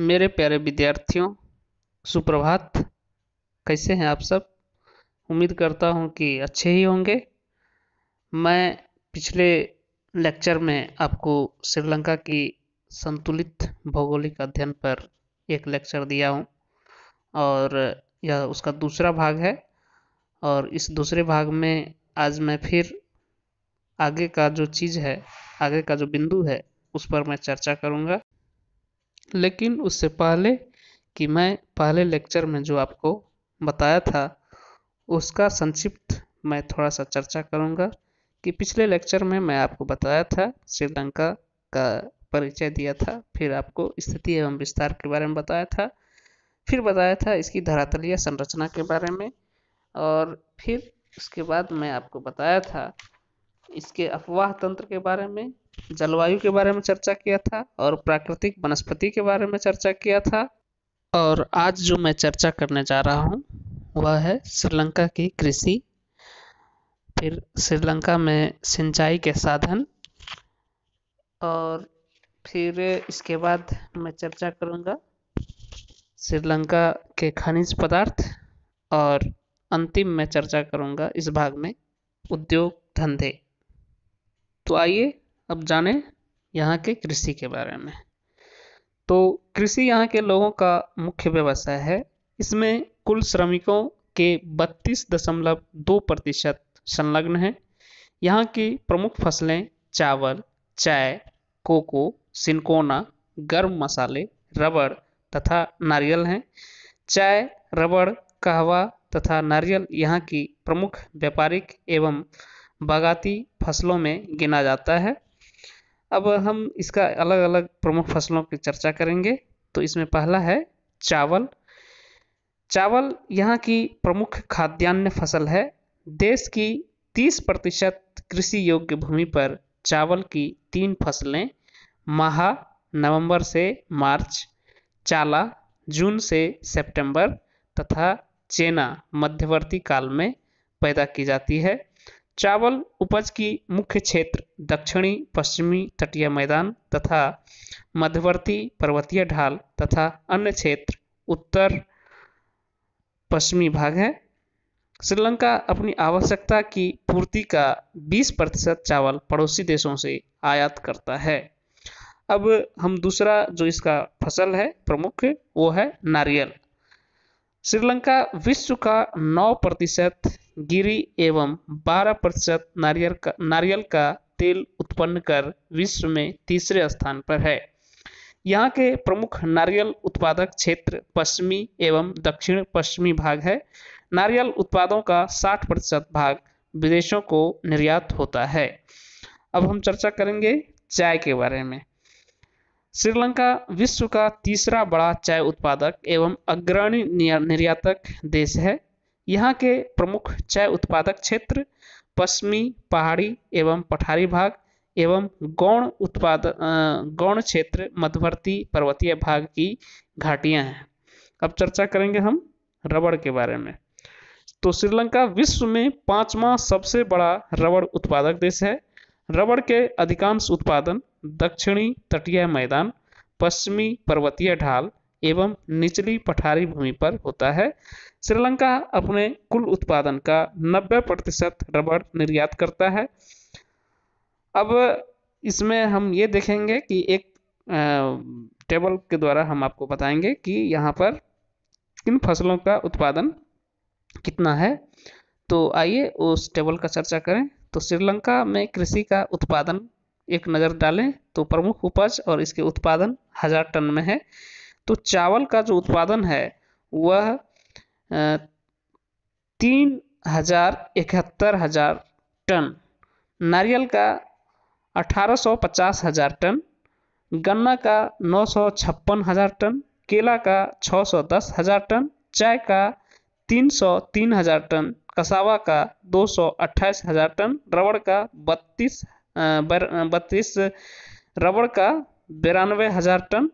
मेरे प्यारे विद्यार्थियों, सुप्रभात। कैसे हैं आप सब? उम्मीद करता हूं कि अच्छे ही होंगे। मैं पिछले लेक्चर में आपको श्रीलंका की संतुलित भौगोलिक अध्ययन पर एक लेक्चर दिया हूं और यह उसका दूसरा भाग है। और इस दूसरे भाग में आज मैं फिर आगे का जो चीज़ है, आगे का जो बिंदु है, उस पर मैं चर्चा करूंगा। लेकिन उससे पहले कि मैं पहले लेक्चर में जो आपको बताया था उसका संक्षिप्त मैं थोड़ा सा चर्चा करूंगा कि पिछले लेक्चर में मैं आपको बताया था, श्रीलंका का परिचय दिया था, फिर आपको स्थिति एवं विस्तार के बारे में बताया था, फिर बताया था इसकी धरातलीय संरचना के बारे में, और फिर उसके बाद मैं आपको बताया था इसके अफवाह तंत्र के बारे में, जलवायु के बारे में चर्चा किया था और प्राकृतिक वनस्पति के बारे में चर्चा किया था। और आज जो मैं चर्चा करने जा रहा हूँ वह है श्रीलंका की कृषि, फिर श्रीलंका में सिंचाई के साधन, और फिर इसके बाद मैं चर्चा करूँगा श्रीलंका के खनिज पदार्थ, और अंतिम में चर्चा करूँगा इस भाग में उद्योग धंधे। तो आइए अब जानें यहाँ के कृषि के बारे में। तो कृषि यहाँ के लोगों का मुख्य व्यवसाय है। इसमें कुल श्रमिकों के 32.2% संलग्न हैं। यहाँ की प्रमुख फसलें चावल, चाय, कोको, सिनकोना, गर्म मसाले, रबड़ तथा नारियल हैं। चाय, रबड़, कहवा तथा नारियल यहाँ की प्रमुख व्यापारिक एवं बागाती फसलों में गिना जाता है। अब हम इसका अलग अलग प्रमुख फसलों की चर्चा करेंगे। तो इसमें पहला है चावल। चावल यहाँ की प्रमुख खाद्यान्न फसल है। देश की 30% कृषि योग्य भूमि पर चावल की 3 फसलें माहा नवंबर से मार्च, चाला जून से सितंबर तथा चेना मध्यवर्ती काल में पैदा की जाती है। चावल उपज की मुख्य क्षेत्र दक्षिणी पश्चिमी तटीय मैदान तथा मध्यवर्ती पर्वतीय ढाल तथा अन्य क्षेत्र उत्तर पश्चिमी भाग है। श्रीलंका अपनी आवश्यकता की पूर्ति का 20% चावल पड़ोसी देशों से आयात करता है। अब हम दूसरा जो इसका फसल है प्रमुख, वो है नारियल। श्रीलंका विश्व का 9% गिरी एवं 12% नारियल का तेल उत्पन्न कर विश्व में तीसरे स्थान पर है। यहाँ के प्रमुख नारियल उत्पादक क्षेत्र पश्चिमी एवं दक्षिण पश्चिमी भाग है। नारियल उत्पादों का 60% भाग विदेशों को निर्यात होता है। अब हम चर्चा करेंगे चाय के बारे में। श्रीलंका विश्व का तीसरा बड़ा चाय उत्पादक एवं अग्रणी निर्यातक देश है। यहाँ के प्रमुख चाय उत्पादक क्षेत्र पश्चिमी पहाड़ी एवं पठारी भाग एवं गौण क्षेत्र मध्यवर्ती पर्वतीय भाग की घाटियां हैं। अब चर्चा करेंगे हम रबड़ के बारे में। तो श्रीलंका विश्व में 5वां सबसे बड़ा रबड़ उत्पादक देश है। रबड़ के अधिकांश उत्पादन दक्षिणी तटीय मैदान, पश्चिमी पर्वतीय ढाल एवं निचली पठारी भूमि पर होता है। श्रीलंका अपने कुल उत्पादन का 90% रबड़ निर्यात करता है। अब इसमें हम ये देखेंगे कि एक टेबल के द्वारा हम आपको बताएंगे कि यहाँ पर किन फसलों का उत्पादन कितना है। तो आइए उस टेबल का चर्चा करें। तो श्रीलंका में कृषि का उत्पादन एक नज़र डालें तो प्रमुख उपज और इसके उत्पादन 1000 टन में है। तो चावल का जो उत्पादन है वह 3,71,000 टन, नारियल का 18,50,000 टन, गन्ना का 956,000 टन, केला का 610,000 टन, चाय का 303,000 टन, कसावा का 228,000 टन, रबड़ का 32 रबड़ का 92,000 टन,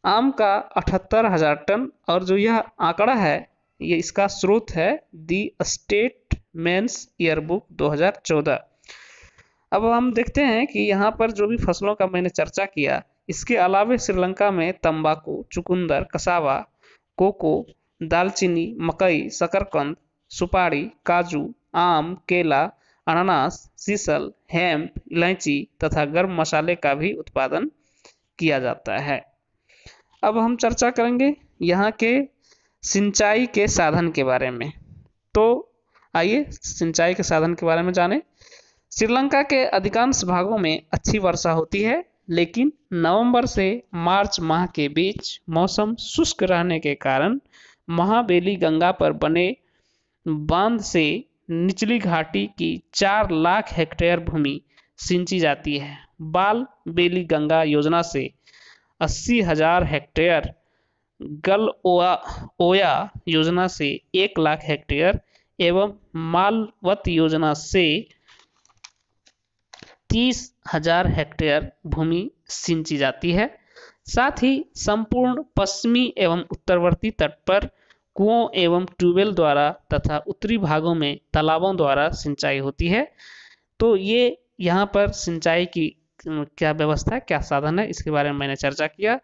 आम का 78,000 टन। और जो यह आंकड़ा है ये इसका स्रोत है दी स्टेटमेंट्स ईयरबुक 2014। अब हम देखते हैं कि यहाँ पर जो भी फसलों का मैंने चर्चा किया इसके अलावा श्रीलंका में तंबाकू, चुकंदर, कसावा, कोको, दालचीनी, मकई, शकरकंद, सुपारी, काजू, आम, केला, अनानास, सीसल, हेम्प, इलायची तथा गर्म मसाले का भी उत्पादन किया जाता है। अब हम चर्चा करेंगे यहाँ के सिंचाई के साधन के बारे में। तो आइए सिंचाई के साधन के बारे में जानें। श्रीलंका के अधिकांश भागों में अच्छी वर्षा होती है, लेकिन नवंबर से मार्च माह के बीच मौसम शुष्क रहने के कारण महाबेली गंगा पर बने बांध से निचली घाटी की 4 लाख हेक्टेयर भूमि सिंची जाती है। बाल बेली गंगा योजना से 80,000 हेक्टेयर, गल ओया योजना से 1 लाख हेक्टेयर एवं मालवत योजना से 30,000 हेक्टेयर भूमि सिंची जाती है। साथ ही संपूर्ण पश्चिमी एवं उत्तरवर्ती तट पर कुओं एवं ट्यूबवेल द्वारा तथा उत्तरी भागों में तालाबों द्वारा सिंचाई होती है। तो ये यहाँ पर सिंचाई की क्या व्यवस्था, क्या साधन है, इसके बारे में मैंने चर्चा किया।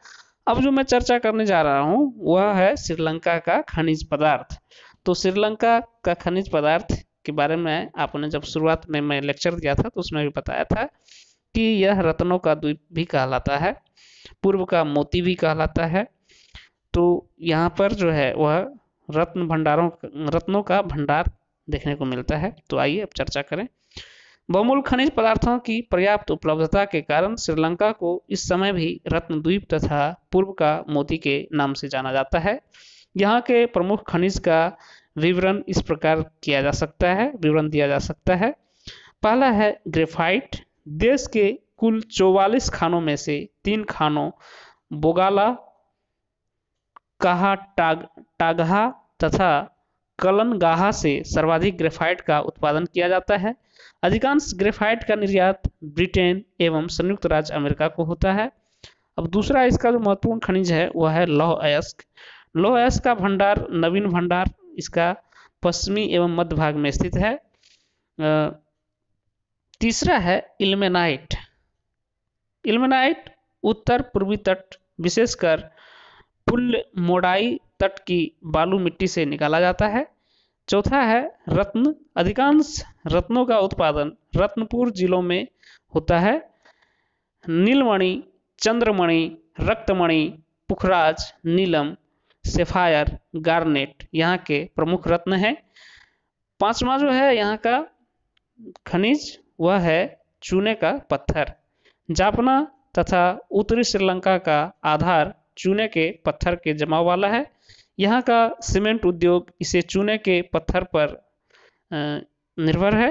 अब जो मैं चर्चा करने जा रहा हूँ वह है श्रीलंका का खनिज पदार्थ। तो श्रीलंका का खनिज पदार्थ के बारे में आपने जब शुरुआत में मैं लेक्चर दिया था तो उसमें भी बताया था कि यह रत्नों का द्वीप भी कहलाता है, पूर्व का मोती भी कहलाता है। तो यहाँ पर जो है वह रत्नों का भंडार देखने को मिलता है। तो आइए अब चर्चा करें। बहुमूल्य खनिज पदार्थों की पर्याप्त उपलब्धता के कारण श्रीलंका को इस समय भी रत्न द्वीप तथा पूर्व का मोती के नाम से जाना जाता है। यहाँ के प्रमुख खनिज का विवरण इस प्रकार दिया जा सकता है। पहला है ग्रेफाइट। देश के कुल 44 खानों में से 3 खानों बोगाला, टागहा तथा कलनगाहा से सर्वाधिक ग्रेफाइट का उत्पादन किया जाता है। अधिकांश ग्रेफाइट का निर्यात ब्रिटेन एवं संयुक्त राज्य अमेरिका को होता है। अब दूसरा इसका जो महत्वपूर्ण खनिज है वह है लौह अयस्क। लौह अयस्क का भंडार नवीन भंडार इसका पश्चिमी एवं मध्य भाग में स्थित है। तीसरा है इल्मेनाइट। इल्मेनाइट उत्तर पूर्वी तट विशेषकर पुल्मोड़ाई तट की बालू मिट्टी से निकाला जाता है। चौथा है रत्न। अधिकांश रत्नों का उत्पादन रत्नपुर जिलों में होता है। नीलमणि, चंद्रमणि, रक्तमणि, पुखराज, नीलम, सेफायर, गार्नेट यहाँ के प्रमुख रत्न हैं। पांचवा जो है यहाँ का खनिज वह है चूने का पत्थर। जाफना तथा उत्तरी श्रीलंका का आधार चूने के पत्थर के जमाव वाला है। यहाँ का सीमेंट उद्योग इसे चूने के पत्थर पर निर्भर है।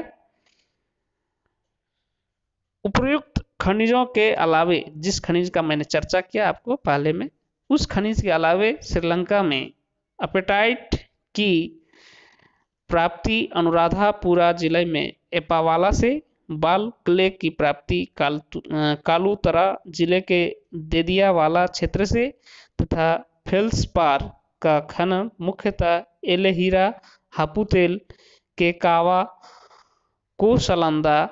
उपयुक्त खनिजों के अलावे जिस खनिज का मैंने चर्चा किया आपको पहले में, उस खनिज के अलावे श्रीलंका में अपेटाइट की प्राप्ति अनुराधापुरा जिले में एपावाला से, बाल क्ले की प्राप्ति कालूतरा जिले के देदियावाला क्षेत्र से तथा फेल्सपार का खनन मुख्यतः एलेहीरा, हापुतेल, केकावा, कोसलंदा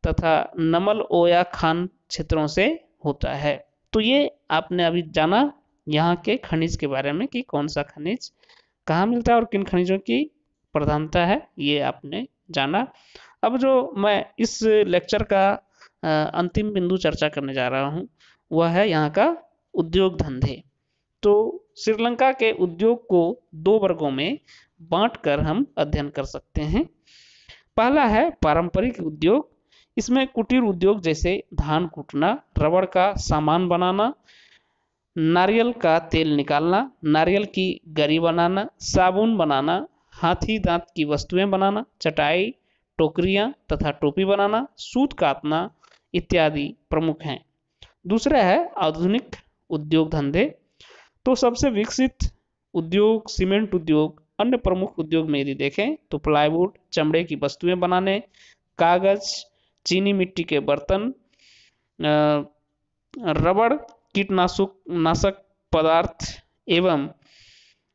तथा नमल ओया खान क्षेत्रों से होता है। तो ये आपने अभी जाना यहाँ के खनिज के बारे में कि कौन सा खनिज कहाँ मिलता है और किन खनिजों की प्रधानता है, ये आपने जाना। अब जो मैं इस लेक्चर का अंतिम बिंदु चर्चा करने जा रहा हूँ वह है यहाँ का उद्योग धंधे। तो श्रीलंका के उद्योग को 2 वर्गों में बांटकर हम अध्ययन कर सकते हैं। पहला है पारंपरिक उद्योग। इसमें कुटीर उद्योग जैसे धान कूटना, रबड़ का सामान बनाना, नारियल का तेल निकालना, नारियल की गरी बनाना, साबुन बनाना, हाथी दांत की वस्तुएं बनाना, चटाई, टोकरियां तथा टोपी बनाना, सूत काटना इत्यादि प्रमुख हैं। दूसरा है आधुनिक उद्योग धंधे। तो सबसे विकसित उद्योग सीमेंट उद्योग। अन्य प्रमुख उद्योग में यदि देखें तो प्लाईवुड, चमड़े की वस्तुएं बनाने, कागज, चीनी मिट्टी के बर्तन, रबड़, कीटनाशक पदार्थ एवं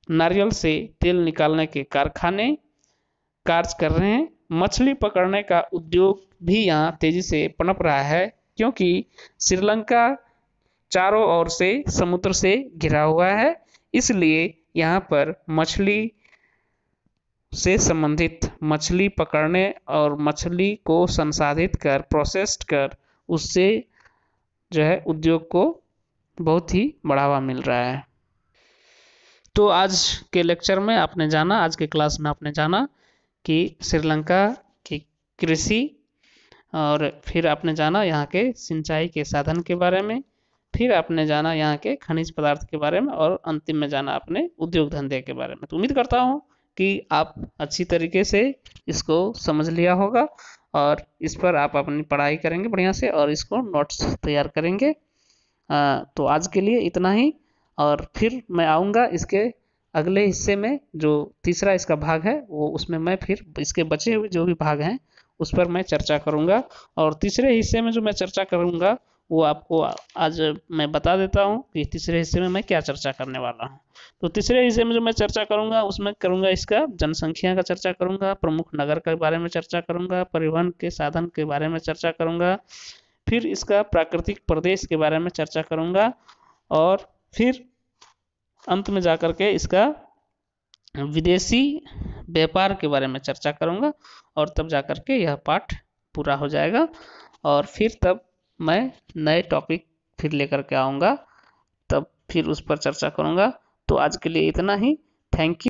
नारियल से तेल निकालने के कारखाने कार्य कर रहे हैं। मछली पकड़ने का उद्योग भी यहाँ तेजी से पनप रहा है, क्योंकि श्रीलंका चारों ओर से समुद्र से घिरा हुआ है, इसलिए यहाँ पर मछली से संबंधित, मछली पकड़ने और मछली को संसाधित कर, प्रोसेस्ड कर, उससे जो है उद्योग को बहुत ही बढ़ावा मिल रहा है। तो आज के लेक्चर में आपने जाना, आज के क्लास में आपने जाना कि श्रीलंका की कृषि, और फिर आपने जाना यहाँ के सिंचाई के साधन के बारे में, फिर आपने जाना यहाँ के खनिज पदार्थ के बारे में, और अंतिम में जाना आपने उद्योग धंधे के बारे में। तो उम्मीद करता हूँ कि आप अच्छी तरीके से इसको समझ लिया होगा और इस पर आप अपनी पढ़ाई करेंगे बढ़िया से और इसको नोट्स तैयार करेंगे। तो आज के लिए इतना ही, और फिर मैं आऊँगा इसके अगले हिस्से में, जो तीसरा इसका भाग है वो, उसमें मैं फिर इसके बचे हुए जो भी भाग हैं उस पर मैं चर्चा करूँगा। और तीसरे हिस्से में जो मैं चर्चा करूँगा वो आपको आज मैं बता देता हूँ कि तीसरे हिस्से में मैं क्या चर्चा करने वाला हूँ। तो तीसरे हिस्से में जो मैं चर्चा करूँगा उसमें करूँगा इसका जनसंख्या का चर्चा करूँगा, प्रमुख नगर के बारे में चर्चा करूँगा, परिवहन के साधन के बारे में चर्चा करूँगा, फिर इसका प्राकृतिक प्रदेश के बारे में चर्चा करूँगा, और फिर अंत में जाकर के इसका विदेशी व्यापार के बारे में चर्चा करूँगा, और तब जाकर के यह पाठ पूरा हो जाएगा। और फिर तब मैं नए टॉपिक फिर लेकर के आऊँगा, तब फिर उस पर चर्चा करूँगा। तो आज के लिए इतना ही। Thank you.